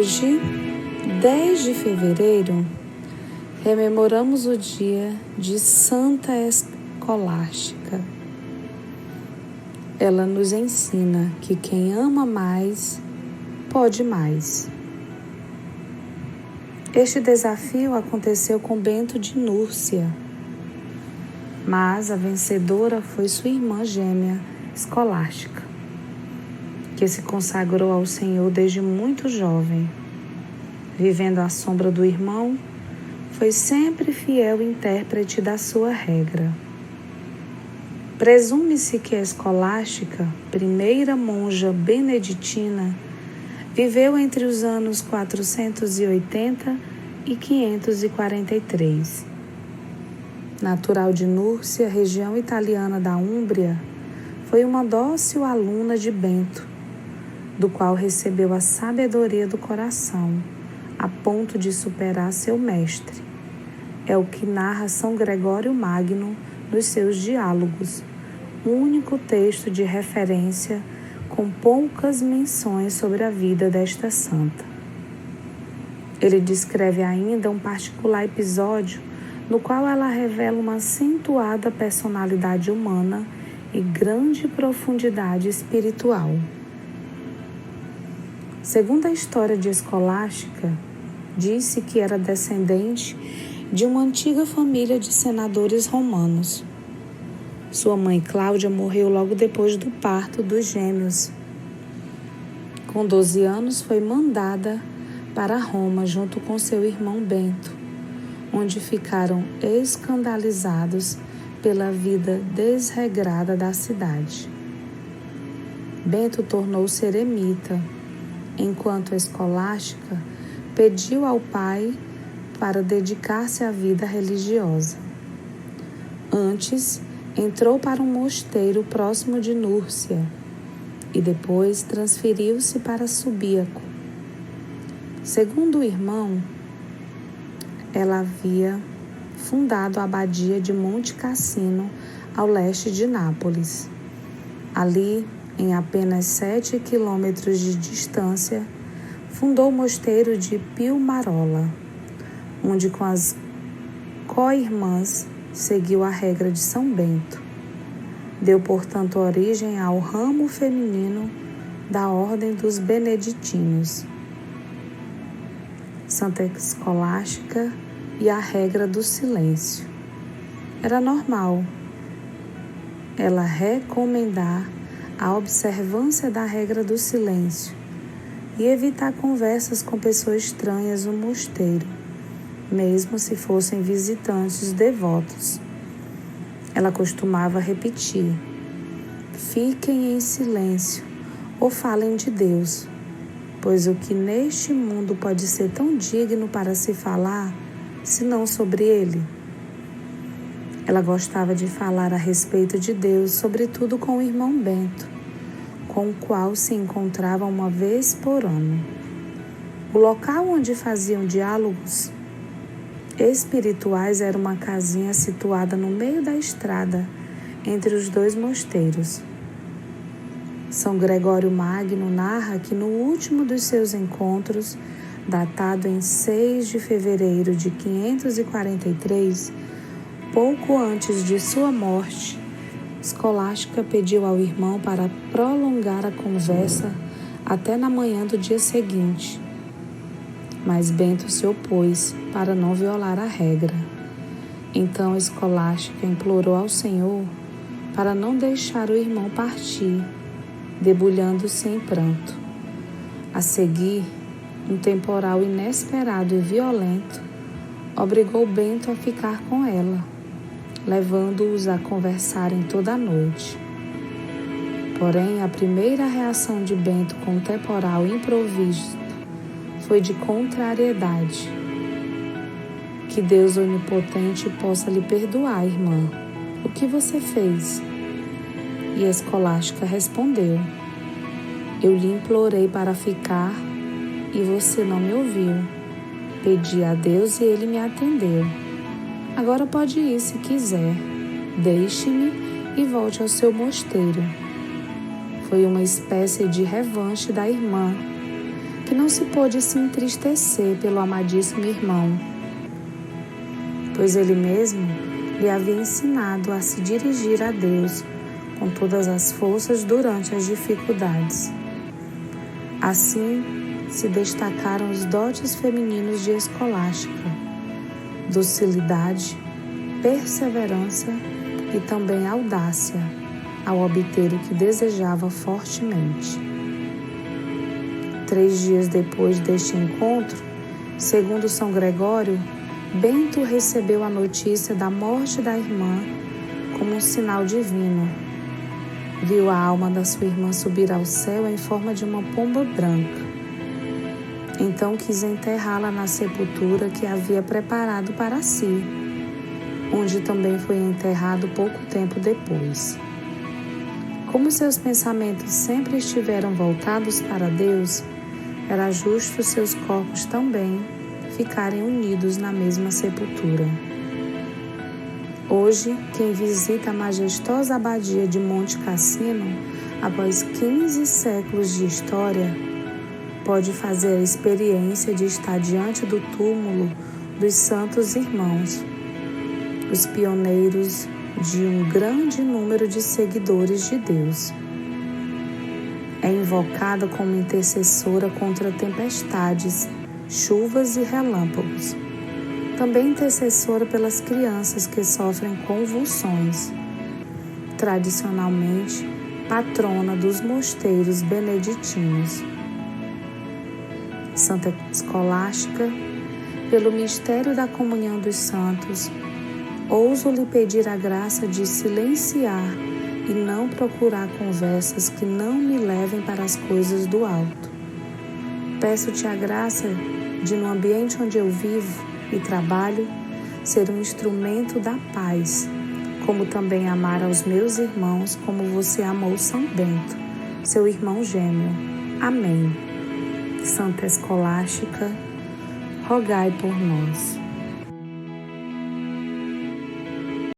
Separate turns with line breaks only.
Hoje, 10 de fevereiro, rememoramos o dia de Santa Escolástica. Ela nos ensina que quem ama mais, pode mais. Este desafio aconteceu com Bento de Núrcia, mas a vencedora foi sua irmã gêmea, Escolástica, que se consagrou ao Senhor desde muito jovem. Vivendo à sombra do irmão, foi sempre fiel intérprete da sua regra. Presume-se que a Escolástica, primeira monja beneditina, viveu entre os anos 480 e 543. Natural de Núrcia, região italiana da Úmbria, foi uma dócil aluna de Bento, do qual recebeu a sabedoria do coração, a ponto de superar seu mestre. É o que narra São Gregório Magno nos seus Diálogos, único texto de referência com poucas menções sobre a vida desta santa. Ele descreve ainda um particular episódio no qual ela revela uma acentuada personalidade humana e grande profundidade espiritual. Segundo a história de Escolástica, disse que era descendente de uma antiga família de senadores romanos. Sua mãe Cláudia morreu logo depois do parto dos gêmeos. Com 12 anos foi mandada para Roma junto com seu irmão Bento, onde ficaram escandalizados pela vida desregrada da cidade. Bento tornou-se eremita, enquanto a Escolástica pediu ao pai para dedicar-se à vida religiosa. Antes, entrou para um mosteiro próximo de Núrcia e depois transferiu-se para Subíaco. Segundo o irmão, ela havia fundado a abadia de Monte Cassino, ao leste de Nápoles. Ali, em apenas 7 quilômetros de distância, fundou o mosteiro de Piumarola, onde com as co-irmãs seguiu a regra de São Bento. Deu, portanto, origem ao ramo feminino da Ordem dos Beneditinos, Santa Escolástica e a regra do silêncio. Era normal ela recomendar a observância da regra do silêncio e evitar conversas com pessoas estranhas no mosteiro, mesmo se fossem visitantes devotos. Ela costumava repetir: fiquem em silêncio ou falem de Deus, pois o que neste mundo pode ser tão digno para se falar, senão sobre Ele? Ela gostava de falar a respeito de Deus, sobretudo com o irmão Bento, com o qual se encontrava uma vez por ano. O local onde faziam diálogos espirituais era uma casinha situada no meio da estrada, entre os dois mosteiros. São Gregório Magno narra que no último dos seus encontros, datado em 6 de fevereiro de 543, pouco antes de sua morte, Escolástica pediu ao irmão para prolongar a conversa até na manhã do dia seguinte. Mas Bento se opôs para não violar a regra. Então Escolástica implorou ao Senhor para não deixar o irmão partir, debulhando-se em pranto. A seguir, um temporal inesperado e violento obrigou Bento a ficar com ela, levando-os a conversarem toda a noite. Porém, a primeira reação de Bento com o temporal improvisto foi de contrariedade. Que Deus onipotente possa lhe perdoar, irmã. O que você fez? E a Escolástica respondeu: eu lhe implorei para ficar e você não me ouviu. Pedi a Deus e Ele me atendeu. Agora pode ir se quiser. Deixe-me e volte ao seu mosteiro. Foi uma espécie de revanche da irmã, que não se pôde se entristecer pelo amadíssimo irmão, pois ele mesmo lhe havia ensinado a se dirigir a Deus com todas as forças durante as dificuldades. Assim, se destacaram os dotes femininos de Escolástica, docilidade, perseverança e também audácia ao obter o que desejava fortemente. 3 dias depois deste encontro, segundo São Gregório, Bento recebeu a notícia da morte da irmã como um sinal divino. Viu a alma da sua irmã subir ao céu em forma de uma pomba branca. Então quis enterrá-la na sepultura que havia preparado para si, onde também foi enterrado pouco tempo depois. Como seus pensamentos sempre estiveram voltados para Deus, era justo seus corpos também ficarem unidos na mesma sepultura. Hoje, quem visita a majestosa abadia de Monte Cassino, após 15 séculos de história, pode fazer a experiência de estar diante do túmulo dos santos irmãos, os pioneiros de um grande número de seguidores de Deus. É invocada como intercessora contra tempestades, chuvas e relâmpagos. Também intercessora pelas crianças que sofrem convulsões. Tradicionalmente, patrona dos mosteiros beneditinos. Santa Escolástica, pelo mistério da comunhão dos santos, ouso lhe pedir a graça de silenciar e não procurar conversas que não me levem para as coisas do alto. Peço-te a graça de, no ambiente onde eu vivo e trabalho, ser um instrumento da paz, como também amar aos meus irmãos como você amou São Bento, seu irmão gêmeo. Amém. Santa Escolástica, rogai por nós.